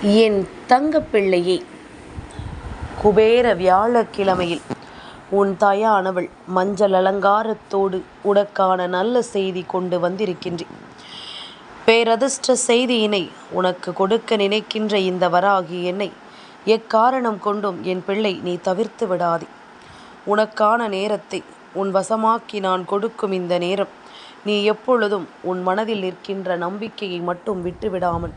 என் தங்கப்பிள்ளையே, குபேர வியாழக்கிழமையில் உன் தாயானவள் மஞ்சள் அலங்காரத்தோடு உனக்கான நல்ல செய்தி கொண்டு வந்திருக்கின்றேன். பேரதிர்ஷ்ட செய்தியினை உனக்கு கொடுக்க நினைக்கின்ற இந்த வராகி என்னை எக்காரணம் கொண்டும் என் பிள்ளை நீ தவிர்த்து விடாதே. உனக்கான நேரத்தை உன் வசமாக்கி நான் கொடுக்கும் இந்த நேரம் நீ எப்பொழுதும் உன் மனதில் நிற்கின்ற நம்பிக்கையை மட்டும் விட்டுவிடாமல்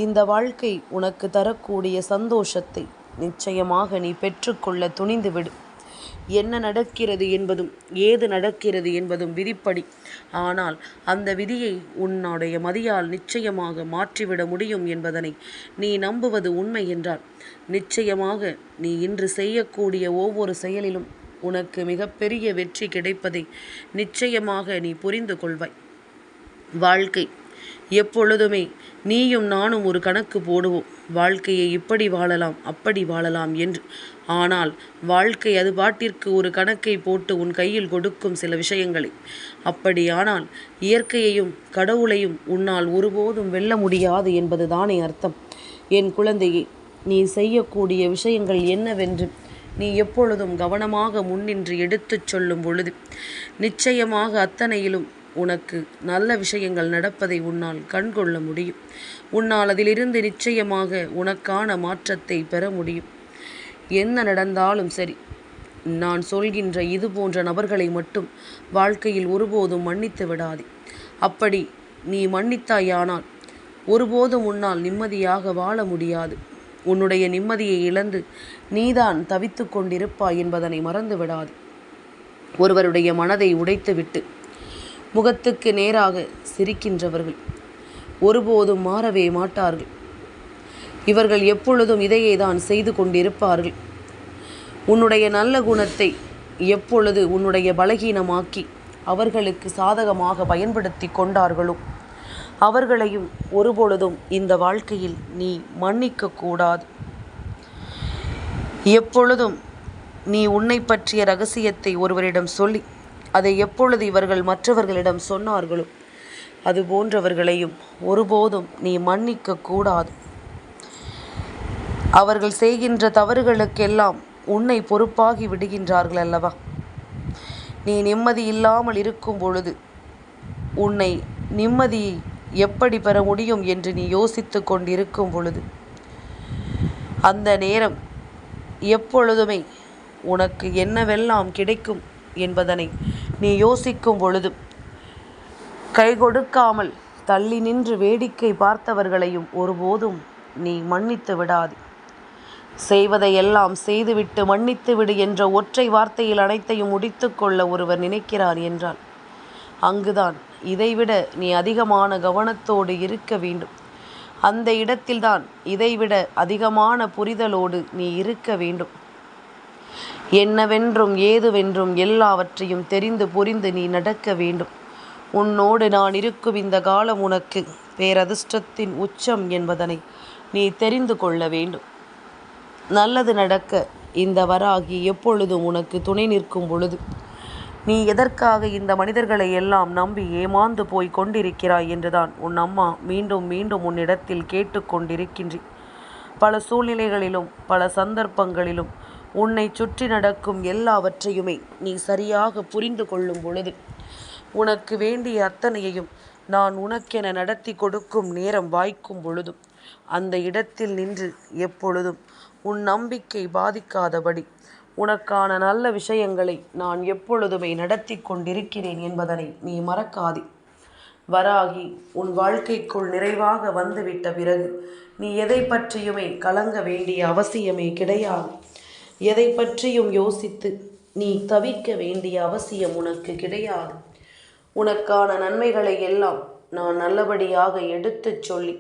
இந்த வாழ்க்கை உனக்கு தரக்கூடிய சந்தோஷத்தை நிச்சயமாக நீ பெற்றுக்கொள்ள துணிந்துவிடு. என்ன நடக்கிறது என்பதும் ஏது நடக்கிறது என்பதும் விதிப்படி. ஆனால் அந்த விதியை உன்னுடைய மதியால் நிச்சயமாக மாற்றிவிட முடியும் என்பதனை நீ நம்புவது உண்மை என்றால் நிச்சயமாக நீ இன்று செய்யக்கூடிய ஒவ்வொரு செயலிலும் உனக்கு மிகப்பெரிய வெற்றி கிடைப்பதை நிச்சயமாக நீ புரிந்து கொள்வாய். வாழ்க்கை எப்பொழுதுமே நீயும் நானும் ஒரு கணக்கு போடுவோம், வாழ்க்கையை இப்படி வாழலாம் அப்படி வாழலாம் என்று. ஆனால் வாழ்க்கை அது பாட்டிற்கு ஒரு கணக்கை போட்டு உன் கையில் கொடுக்கும் சில விஷயங்களை. அப்படியானால் இயற்கையையும் கடவுளையும் உன்னால் ஒருபோதும் வெல்ல முடியாது என்பது தானே அர்த்தம். என் குழந்தையே, நீ செய்யக்கூடிய விஷயங்கள் என்னவென்று நீ எப்பொழுதும் கவனமாக முன்னின்று எடுத்துச் சொல்லும் பொழுது நிச்சயமாக அத்தனையிலும் உனக்கு நல்ல விஷயங்கள் நடப்பதை உன்னால் கண்கொள்ள முடியும். உன்னால் அதிலிருந்து நிச்சயமாக உனக்கான மாற்றத்தை பெற முடியும். என்ன நடந்தாலும் சரி, நான் சொல்கின்ற இது போன்ற நபர்களை மட்டும் வாழ்க்கையில் ஒருபோதும் மன்னித்து விடாதே. அப்படி நீ மன்னித்தாயானால் ஒருபோதும் உன்னால் நிம்மதியாக வாழ முடியாது. உன்னுடைய நிம்மதியை இழந்து நீதான் தவித்து கொண்டிருப்பாய் என்பதனை மறந்து விடாது. ஒருவருடைய மனதை உடைத்துவிட்டு முகத்துக்கு நேராக சிரிக்கின்றவர்கள் ஒருபோதும் மாறவே மாட்டார்கள். இவர்கள் எப்பொழுதும் இதையே தான் செய்து கொண்டிருப்பார்கள். உன்னுடைய நல்ல குணத்தை எப்பொழுது உன்னுடைய பலகீனமாக்கி அவர்களுக்கு சாதகமாக பயன்படுத்தி கொண்டார்களோ அவர்களையும் ஒருபொழுதும் இந்த வாழ்க்கையில் நீ மன்னிக்க கூடாது. எப்பொழுதும் நீ உன்னை பற்றிய ரகசியத்தை ஒருவரிடம் சொல்லி அதை எப்பொழுது இவர்கள் மற்றவர்களிடம் சொன்னார்களோ அது போன்றவர்களையும் ஒருபோதும் நீ மன்னிக்க கூடாது. அவர்கள் செய்கின்ற தவறுகளுக்கெல்லாம் உன்னை பொறுப்பாகி விடுகின்றார்கள் அல்லவா? நீ நிம்மதி இல்லாமல் இருக்கும் பொழுது உன்னை நிம்மதியை எப்படி பெற முடியும் என்று நீ யோசித்து கொண்டிருக்கும் பொழுது அந்த நேரம் எப்பொழுதுமே உனக்கு என்னவெல்லாம் கிடைக்கும் என்பதனை நீ யோசிக்கும் பொழுது கை கொடுக்காமல் தள்ளி நின்று வேடிக்கை பார்த்தவர்களையும் ஒருபோதும் நீ மன்னித்து விடாது. செய்வதையெல்லாம் செய்துவிட்டு மன்னித்து விடு என்ற ஒற்றை வார்த்தையில் அனைத்தையும் முடித்து கொள்ள ஒருவர் நினைக்கிறார் என்றால் அங்குதான் இதைவிட நீ அதிகமான கவனத்தோடு இருக்க வேண்டும். அந்த இடத்தில்தான் இதைவிட அதிகமான புரிதலோடு நீ இருக்க வேண்டும். என்னவென்றும் ஏதுவென்றும் எல்லாவற்றையும் தெரிந்து புரிந்து நீ நடக்க வேண்டும். உன்னோடு நான் இருக்கும் இந்த காலம் உனக்கு பேரதிர்ஷ்டத்தின் உச்சம் என்பதனை நீ தெரிந்து கொள்ள வேண்டும். நல்லது நடக்க இந்த வராகி எப்பொழுதும் உனக்கு துணை நிற்கும் பொழுது நீ எதற்காக இந்த மனிதர்களை எல்லாம் நம்பி ஏமாந்து போய் கொண்டிருக்கிறாய் என்றுதான் உன் அம்மா மீண்டும் மீண்டும் உன்னிடத்தில் கேட்டுக்கொண்டிருக்கின்றேன். பல சூழ்நிலைகளிலும் பல சந்தர்ப்பங்களிலும் உன்னை சுற்றி நடக்கும் எல்லாவற்றையுமே நீ சரியாக புரிந்து கொள்ளும் பொழுது உனக்கு வேண்டிய அத்தனையையும் நான் உனக்கென நடத்தி கொடுக்கும் நேரம் வாய்க்கும் பொழுதும் அந்த இடத்தில் நின்று எப்பொழுதும் உன் நம்பிக்கை பாதிக்காதபடி உனக்கான நல்ல விஷயங்களை நான் எப்பொழுதுமே நடத்தி கொண்டிருக்கிறேன் என்பதனை நீ மறக்காதே. வராகி உன் வாழ்க்கைக்குள் நிறைவாக வந்துவிட்ட பிறகு நீ எதை பற்றியுமே கலங்க வேண்டிய அவசியமே கிடையாது. எதை பற்றியும் யோசித்து நீ தவிக்க வேண்டிய அவசியம் உனக்கு கிடையாது. உனக்கான நன்மைகளை எல்லாம் நான் நல்லபடியாக எடுத்துச் சொல்லி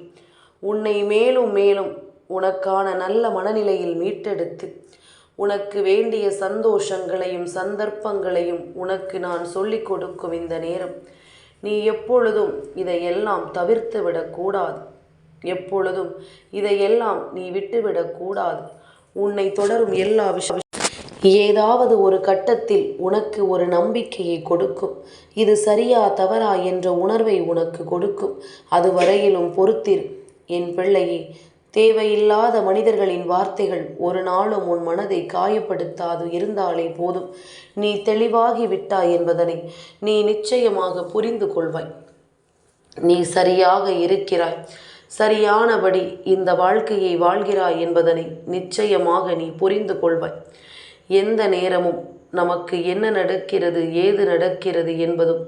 உன்னை மேலும் மேலும் உனக்கான நல்ல மனநிலையில் மீட்டெடுத்து உனக்கு வேண்டிய சந்தோஷங்களையும் சந்தர்ப்பங்களையும் உனக்கு நான் சொல்லிக் கொடுக்கும் இந்த நேரம் நீ எப்பொழுதும் இதையெல்லாம் தவிர்த்து விடக்கூடாது. எப்பொழுதும் இதையெல்லாம் நீ விட்டுவிடக்கூடாது. உன்னை தொடரும் எல்லா விஷயம் ஏதாவது ஒரு கட்டத்தில் உனக்கு ஒரு நம்பிக்கையை கொடுக்கும். இது சரியா தவறா என்ற உணர்வை உனக்கு கொடுக்கும். அது வரையிலும் பொறுத்திரு என் பிள்ளையே. தேவையில்லாத மனிதர்களின் வார்த்தைகள் ஒரு நாளும் உன் மனதை காயப்படுத்தாது இருந்தாலே போதும். நீ தெளிவாகி விட்டாய் என்பதனை நீ நிச்சயமாக புரிந்து கொள்வாய். நீ சரியாக இருக்கிறாய், சரியானபடி இந்த வாழ்க்கையை வாழ்கிறாய் என்பதனை நிச்சயமாக நீ புரிந்து கொள்வாய். எந்த நேரமும் நமக்கு என்ன நடக்கிறது, ஏது நடக்கிறது என்பதும்,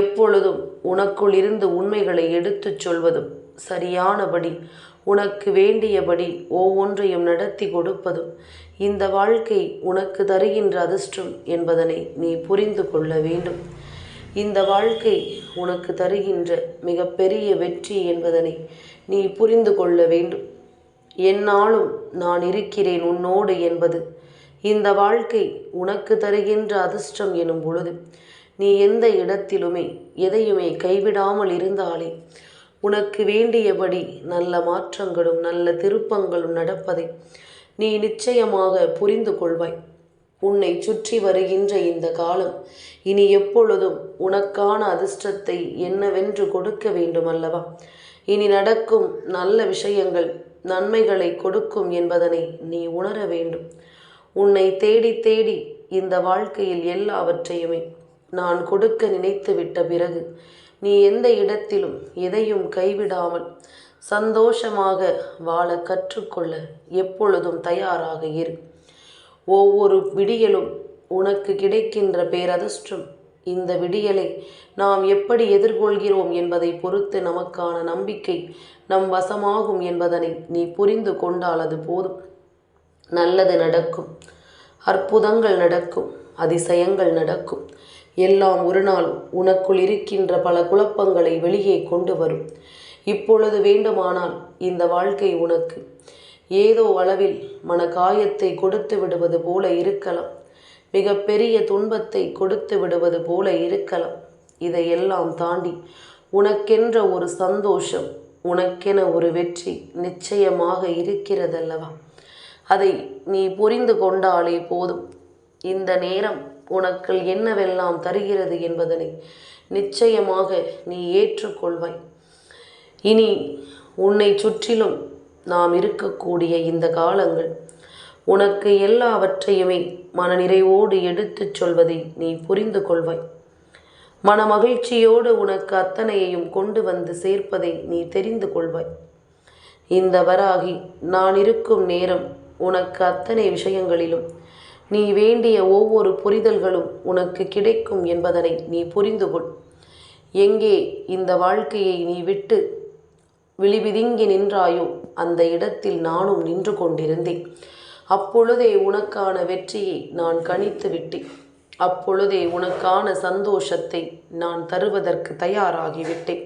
எப்பொழுதும் உனக்குள் இருந்து உண்மைகளை எடுத்துச் சொல்வதும், சரியானபடி உனக்கு வேண்டியபடி ஒவ்வொன்றையும் நடத்தி கொடுப்பதும் இந்த வாழ்க்கை உனக்கு தருகின்ற அதிர்ஷ்டம் என்பதனை நீ புரிந்து கொள்ள வேண்டும். இந்த வாழ்க்கை உனக்கு தருகின்ற மிகப்பெரிய வெற்றி என்பதனை நீ புரிந்து கொள்ள வேண்டும். எந்நாளும் நான் இருக்கிறேன் உன்னோடு என்பது இந்த வாழ்க்கை உனக்கு தருகின்ற அதிர்ஷ்டம் எனும் பொழுது நீ எந்த இடத்திலுமே எதையுமே கைவிடாமல் இருந்தாலே உனக்கு வேண்டியபடி நல்ல மாற்றங்களும் நல்ல திருப்பங்களும் நடப்பதை நீ நிச்சயமாக புரிந்து கொள்வாய். உன்னை சுற்றி வருகின்ற இந்த காலம் இனி எப்பொழுதும் உனக்கான அதிர்ஷ்டத்தை என்னவென்று கொடுக்க வேண்டும் அல்லவா? இனி நடக்கும் நல்ல விஷயங்கள் நன்மைகளை கொடுக்கும் என்பதனை நீ உணர வேண்டும். உன்னை தேடி தேடி இந்த வாழ்க்கையில் எல்லாவற்றையுமே நான் கொடுக்க நினைத்து விட்ட பிறகு நீ எந்த இடத்திலும் எதையும் கைவிடாமல் சந்தோஷமாக வாழ கற்றுக்கொள்ள எப்பொழுதும் தயாராக இரு. ஒவ்வொரு விடியலும் உனக்கு கிடைக்கின்ற பேரதிர்ஷ்டம். இந்த விடியலை நாம் எப்படி எதிர்கொள்கிறோம் என்பதை பொறுத்து நமக்கான நம்பிக்கை நம் வசமாகும் என்பதனை நீ புரிந்து கொண்டால் அது போதும். நல்லது நடக்கும், அற்புதங்கள் நடக்கும், அதிசயங்கள் நடக்கும். எல்லாம் ஒரு நாள் உனக்குள் இருக்கின்ற பல குழப்பங்களை வெளியே கொண்டு வரும். இப்பொழுது வேண்டுமானால் இந்த வாழ்க்கை உனக்கு ஏதோ அளவில் மனகாயத்தை கொடுத்து விடுவது போல இருக்கலாம், மிகப்பெரிய துன்பத்தை கொடுத்து விடுவது போல இருக்கலாம். இதையெல்லாம் தாண்டி உனக்கென்ற ஒரு சந்தோஷம், உனக்கென ஒரு வெற்றி நிச்சயமாக இருக்கிறதல்லவா? அதை நீ புரிந்து கொண்டாலே போதும். இந்த நேரம் உனக்கு என்னவெல்லாம் தருகிறது என்பதனை நிச்சயமாக நீ ஏற்றுக்கொள்வாய். இனி உன்னை சுற்றிலும் நாம் இருக்கக்கூடிய இந்த காலங்கள் உனக்கு எல்லாவற்றையுமே மனநிறைவோடு எடுத்துச் சொல்வதை நீ புரிந்து கொள்வாய். மனமகிழ்ச்சியோடு உனக்கு அத்தனையையும் கொண்டு வந்து சேர்ப்பதை நீ தெரிந்து கொள்வாய். இந்த வராகி நான் இருக்கும் நேரம் உனக்கு அத்தனை விஷயங்களிலும் நீ வேண்டிய ஒவ்வொரு புரிதல்களும் உனக்கு கிடைக்கும் என்பதனை நீ புரிந்து கொள். எங்கே இந்த வாழ்க்கையை நீ விட்டு விழிபிதுங்கி நின்றாயோ அந்த இடத்தில் நானும் நின்று கொண்டிருந்தேன். அப்பொழுதே உனக்கான வெற்றியை நான் கணித்து விட்டேன். அப்பொழுதே உனக்கான சந்தோஷத்தை நான் தருவதற்கு தயாராகிவிட்டேன்.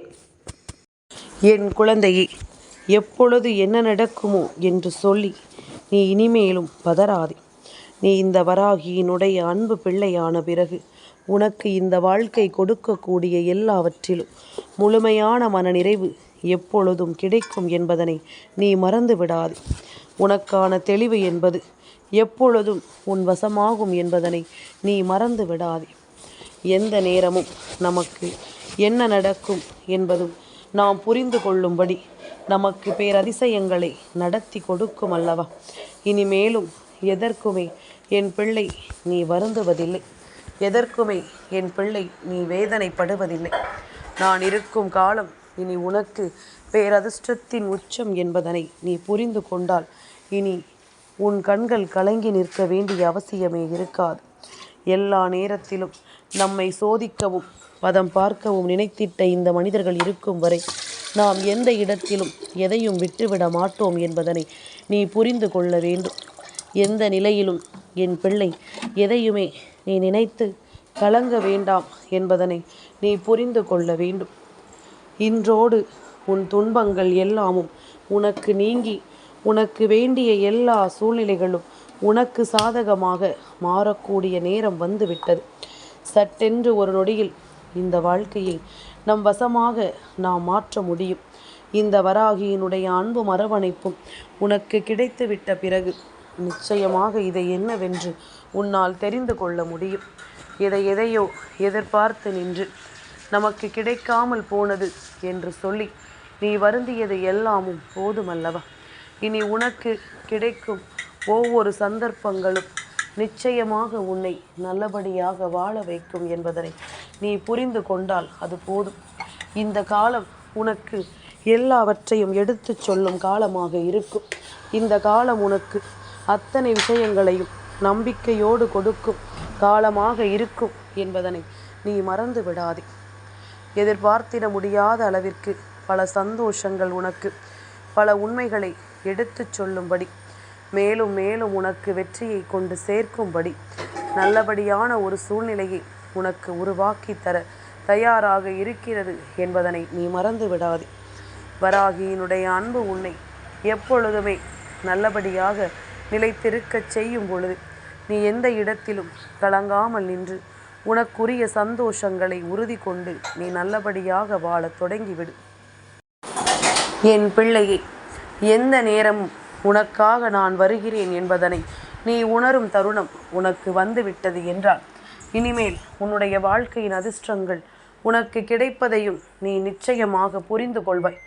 என் குழந்தையே, எப்பொழுது என்ன நடக்குமோ என்று சொல்லி நீ இனிமேலும் பதறாதே. நீ இந்த வராகியினுடைய அன்பு பிள்ளையான பிறகு உனக்கு இந்த வாழ்க்கை கொடுக்கக்கூடிய எல்லாவற்றிலும் முழுமையான மனநிறைவு எப்பொழுதும் கிடைக்கும் என்பதனை நீ மறந்து விடாதே. உனக்கான தெளிவு என்பது எப்பொழுதும் உன் வசமாகும் என்பதனை நீ மறந்து விடாதே. எந்த நேரமும் நமக்கு என்ன நடக்கும் என்பதும் நாம் புரிந்து கொள்ளும்படி நமக்கு பேரதிசயங்களை நடத்தி கொடுக்கும் அல்லவா? இனிமேலும் எதற்குமே என் பிள்ளை நீ வருந்துவதில்லை, எதற்குமே என் பிள்ளை நீ வேதனைப்படுவதில்லை. நான் இருக்கும் காலம் இனி உனக்கு பேரதிர்ஷ்டத்தின் உச்சம் என்பதனை நீ புரிந்து கொண்டால் இனி உன் கண்கள் கலங்கி நிற்க வேண்டிய அவசியமே இருக்காது. எல்லா நேரத்திலும் நம்மை சோதிக்கவும் பதம் பார்க்கவும் நினைத்திட்ட இந்த மனிதர்கள் இருக்கும் வரை நாம் எந்த இடத்திலும் எதையும் விட்டுவிட மாட்டோம் என்பதனை நீ புரிந்து கொள்ள வேண்டும். எந்த நிலையிலும் என் பிள்ளை எதையுமே நீ நினைத்து கலங்க வேண்டாம் என்பதனை நீ புரிந்து கொள்ள வேண்டும். இன்றோடு உன் துன்பங்கள் எல்லாமும் உனக்கு நீங்கி உனக்கு வேண்டிய எல்லா சூழ்நிலைகளும் உனக்கு சாதகமாக மாறக்கூடிய நேரம் வந்துவிட்டது. சட்டென்று ஒரு நொடியில் இந்த வாழ்க்கையை நம் வசமாக நாம் மாற்ற முடியும். இந்த வராகியினுடைய அன்பும் அரவணைப்பும் உனக்கு கிடைத்துவிட்ட பிறகு நிச்சயமாக இதை என்னவென்று உன்னால் தெரிந்து கொள்ள முடியும். எதையோ எதிர்பார்த்து நின்று நமக்கு கிடைக்காமல் போனது என்று சொல்லி நீ வருந்தியது எல்லாமும் போதுமல்லவா? இனி உனக்கு கிடைக்கும் ஒவ்வொரு சந்தர்ப்பங்களும் நிச்சயமாக உன்னை நல்லபடியாக வாழ வைக்கும் என்பதனை நீ புரிந்து கொண்டால் அது போதும். இந்த காலம் உனக்கு எல்லாவற்றையும் எடுத்து சொல்லும் காலமாக இருக்கும். இந்த காலம் உனக்கு அத்தனை விஷயங்களையும் நம்பிக்கையோடு கொடுக்கும் காலமாக இருக்கும் என்பதனை நீ மறந்து விடாதே. எதிர்பார்த்திட முடியாத அளவிற்கு பல சந்தோஷங்கள் உனக்கு பல உண்மைகளை எடுத்து சொல்லும்படி, மேலும் மேலும் உனக்கு வெற்றியை கொண்டு சேர்க்கும்படி நல்லபடியான ஒரு சூழ்நிலையை உனக்கு உருவாக்கி தர தயாராக இருக்கிறது என்பதனை நீ மறந்து விடாதே. வராகியினுடைய அன்பு உன்னை எப்பொழுதுமே நல்லபடியாக நிலைத்திருக்கச் செய்யும் பொழுது நீ எந்த இடத்திலும் கலங்காமல் நின்று உனக்குரிய சந்தோஷங்களை உறுதி கொண்டு நீ நல்லபடியாக வாழத் தொடங்கிவிடு. என் பிள்ளையே, எந்த நேரமும் உனக்காக நான் வருகிறேன் என்பதனை நீ உணரும் தருணம் உனக்கு வந்துவிட்டது என்றால் இனிமேல் உன்னுடைய வாழ்க்கையின் அதிர்ஷ்டங்கள் உனக்கு கிடைப்பதையும் நீ நிச்சயமாக புரிந்து கொள்வாய்.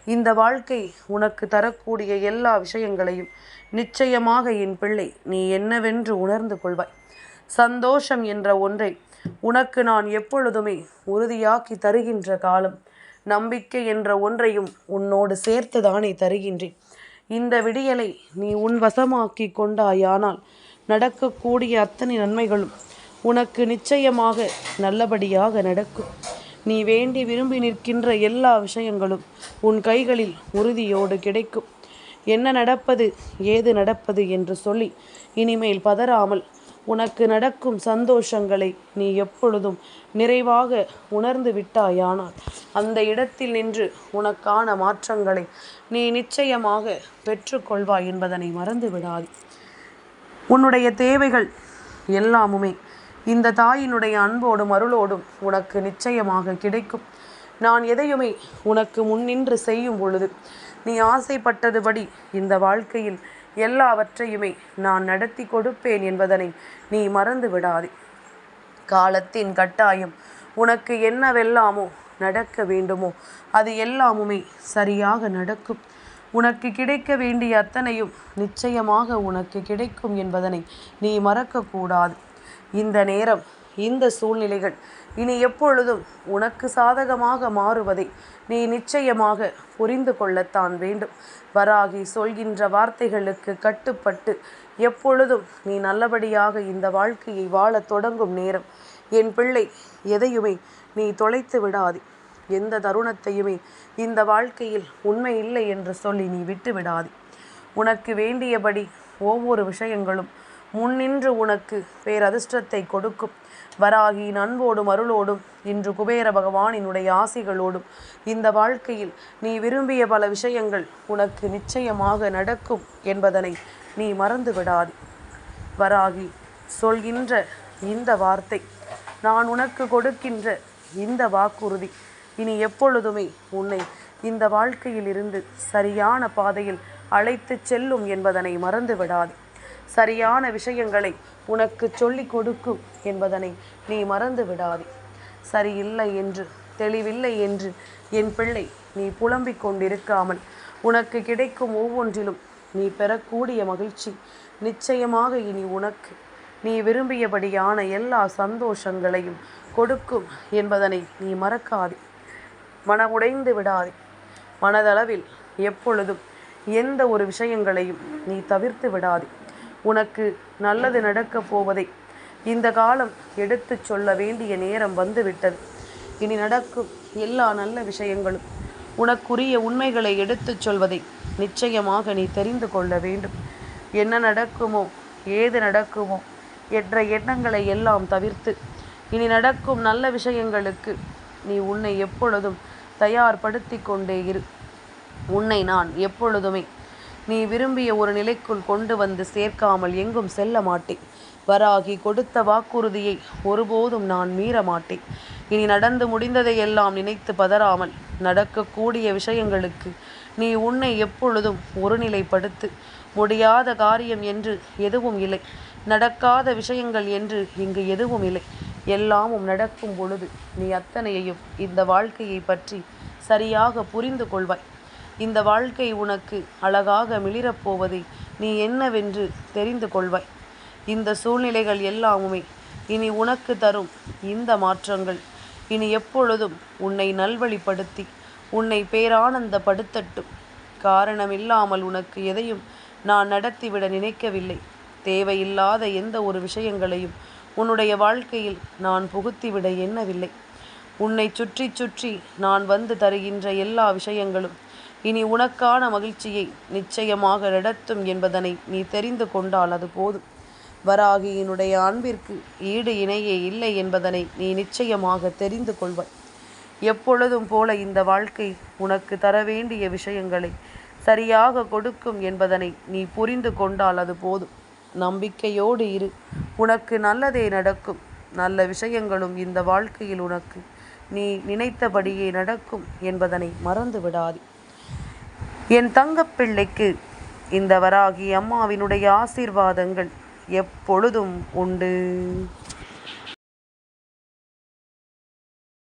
இந்த வாழ்க்கை உனக்கு தரக்கூடிய எல்லா விஷயங்களையும் நிச்சயமாக என் பிள்ளை நீ என்னவென்று உணர்ந்து கொள்வாய். சந்தோஷம் என்ற ஒன்றை உனக்கு நான் எப்பொழுதுமே உறுதியாக்கி தருகின்ற காலம். நம்பிக்கை என்ற ஒன்றையும் உன்னோடு சேர்த்துதானே தருகின்றேன். இந்த விடியலை நீ உன் வசமாக்கி கொண்டாயானால் நடக்கக்கூடிய அத்தனை நன்மைகளும் உனக்கு நிச்சயமாக நல்லபடியாக நடக்கும். நீ வேண்டி விரும்பி நிற்கின்ற எல்லா விஷயங்களும் உன் கைகளில் உறுதியோடு கிடைக்கும். என்ன நடப்பது ஏது நடப்பது என்று சொல்லி இனிமேல் பதறாமல் உனக்கு நடக்கும் சந்தோஷங்களை நீ எப்பொழுதும் நிறைவாக உணர்ந்து விட்டாயானால் அந்த இடத்தில் நின்று உனக்கான மாற்றங்களை நீ நிச்சயமாக பெற்றுக்கொள்வாய் என்பதனை மறந்து விடாதே. உன்னுடைய தேவைகள் எல்லாமுமே இந்த தாயினுடைய அன்போடும் அருளோடும் உனக்கு நிச்சயமாக கிடைக்கும். நான் எதையுமே உனக்கு முன்னின்று செய்யும் பொழுது நீ ஆசைப்பட்டதுபடி இந்த வாழ்க்கையில் எல்லாவற்றையுமே நான் நடத்தி கொடுப்பேன் என்பதனை நீ மறந்து விடாதே. காலத்தின் கட்டாயம் உனக்கு என்னவெல்லாமோ நடக்க வேண்டுமோ அது எல்லாமுமே சரியாக நடக்கும். உனக்கு கிடைக்க வேண்டிய அத்தனையும் நிச்சயமாக உனக்கு கிடைக்கும் என்பதனை நீ மறக்கக்கூடாது. இந்த நேரம் இந்த சூழ்நிலைகள் இனி எப்பொழுதும் உனக்கு சாதகமாக மாறுவதை நீ நிச்சயமாக புரிந்து கொள்ளத்தான் வேண்டும். வராகி சொல்கின்ற வார்த்தைகளுக்கு கட்டுப்பட்டு எப்பொழுதும் நீ நல்லபடியாக இந்த வாழ்க்கையை வாழத் தொடங்கும் நேரம். என் பிள்ளை, எதையுமே நீ தொலைத்து விடாதே. எந்த தருணத்தையுமே இந்த வாழ்க்கையில் உண்மை இல்லை என்று சொல்லி நீ விட்டு விடாதே. உனக்கு வேண்டியபடி ஒவ்வொரு விஷயங்களும் முன்னின்று உனக்கு பேரதிர்ஷ்டத்தை கொடுக்கும். வராகியின் அன்போடும் அருளோடும் இன்று குபேர பகவானினுடைய ஆசிகளோடும் இந்த வாழ்க்கையில் நீ விரும்பிய பல விஷயங்கள் உனக்கு நிச்சயமாக நடக்கும் என்பதனை நீ மறந்து விடாதே. வராகி சொல்கின்ற இந்த வார்த்தை, நான் உனக்கு கொடுக்கின்ற இந்த வாக்குறுதி இனி எப்பொழுதுமே உன்னை இந்த வாழ்க்கையில் இருந்து சரியான பாதையில் அழைத்து செல்லும் என்பதனை மறந்து விடாதே. சரியான விஷயங்களை உனக்கு சொல்லிக் கொடுக்கும் என்பதனை நீ மறந்து விடாதே. சரியில்லை என்று, தெளிவில்லை என்று என் பிள்ளை நீ புலம்பிக் கொண்டிருக்காமல் உனக்கு கிடைக்கும் ஒவ்வொன்றிலும் நீ பெறக்கூடிய மகிழ்ச்சி நிச்சயமாக இனி உனக்கு நீ விரும்பியபடியான எல்லா சந்தோஷங்களையும் கொடுக்கும் என்பதனை நீ மறக்காதே. மனமுடைந்து விடாதே. மனதளவில் எப்பொழுதும் எந்த ஒரு விஷயங்களையும் நீ தவிர்த்து விடாதே. உனக்கு நல்லது நடக்கப் போவதை இந்த காலம் எடுத்து சொல்ல வேண்டிய நேரம் வந்துவிட்டது. இனி நடக்கும் எல்லா நல்ல விஷயங்களும் உனக்குரிய உண்மைகளை எடுத்துச் சொல்வதை நிச்சயமாக நீ தெரிந்து கொள்ள வேண்டும். என்ன நடக்குமோ ஏது நடக்குமோ என்ற எண்ணங்களை எல்லாம் தவிர்த்து இனி நடக்கும் நல்ல விஷயங்களுக்கு நீ உன்னை எப்பொழுதும் தயார்படுத்தி கொண்டே இரு. உன்னை நான் எப்பொழுதுமே நீ விரும்பிய ஒரு நிலைக்குள் கொண்டு வந்து சேர்க்காமல் எங்கும் செல்ல மாட்டேன். வராகி கொடுத்த வாக்குறுதியை ஒருபோதும் நான் மீற மாட்டேன். இனி நடந்து முடிந்ததையெல்லாம் நினைத்து பதறாமல் நடக்கக்கூடிய விஷயங்களுக்கு நீ உன்னை எப்பொழுதும் ஒருநிலைப்படுத்து. முடியாத காரியம் என்று எதுவும் இல்லை. நடக்காத விஷயங்கள் என்று இங்கு எதுவும் இல்லை. எல்லாமும் நடக்கும் பொழுது நீ அத்தனையையும் இந்த வாழ்க்கையை பற்றி சரியாக புரிந்து கொள்வாய். இந்த வாழ்க்கை உனக்கு அழகாக மிளிரப்போவதை நீ என்னவென்று தெரிந்து கொள்வாய். இந்த சூழ்நிலைகள் எல்லாமுமே இனி உனக்கு தரும் இந்த மாற்றங்கள் இனி எப்பொழுதும் உன்னை நல்வழிப்படுத்தி உன்னை பேரானந்தப்படுத்தட்டும். காரணமில்லாமல் உனக்கு எதையும் நான் நடத்திவிட நினைக்கவில்லை. தேவையில்லாத எந்த ஒரு விஷயங்களையும் உன்னுடைய வாழ்க்கையில் நான் புகுத்திவிட எண்ணவில்லை. உன்னை சுற்றி சுற்றி நான் வந்து தருகின்ற எல்லா விஷயங்களும் இனி உனக்கான மகிழ்ச்சியை நிச்சயமாக நடத்தும் என்பதனை நீ தெரிந்து கொண்டால் அது போதும். வராகியினுடைய அன்பிற்கு ஈடு இணையே இல்லை என்பதனை நீ நிச்சயமாக தெரிந்து கொள்வாய். எப்பொழுதும் போல இந்த வாழ்க்கை உனக்கு தர வேண்டிய விஷயங்களை சரியாக கொடுக்கும் என்பதனை நீ புரிந்து கொண்டால் அது போதும். நம்பிக்கையோடு இரு, உனக்கு நல்லதே நடக்கும். நல்ல விஷயங்களும் இந்த வாழ்க்கையில் உனக்கு நீ நினைத்தபடியே நடக்கும் என்பதனை மறந்து விடாதே. என் தங்கப்பிள்ளைக்கு இந்த வராகி அம்மாவினுடைய ஆசீர்வாதங்கள் எப்பொழுதும் உண்டு.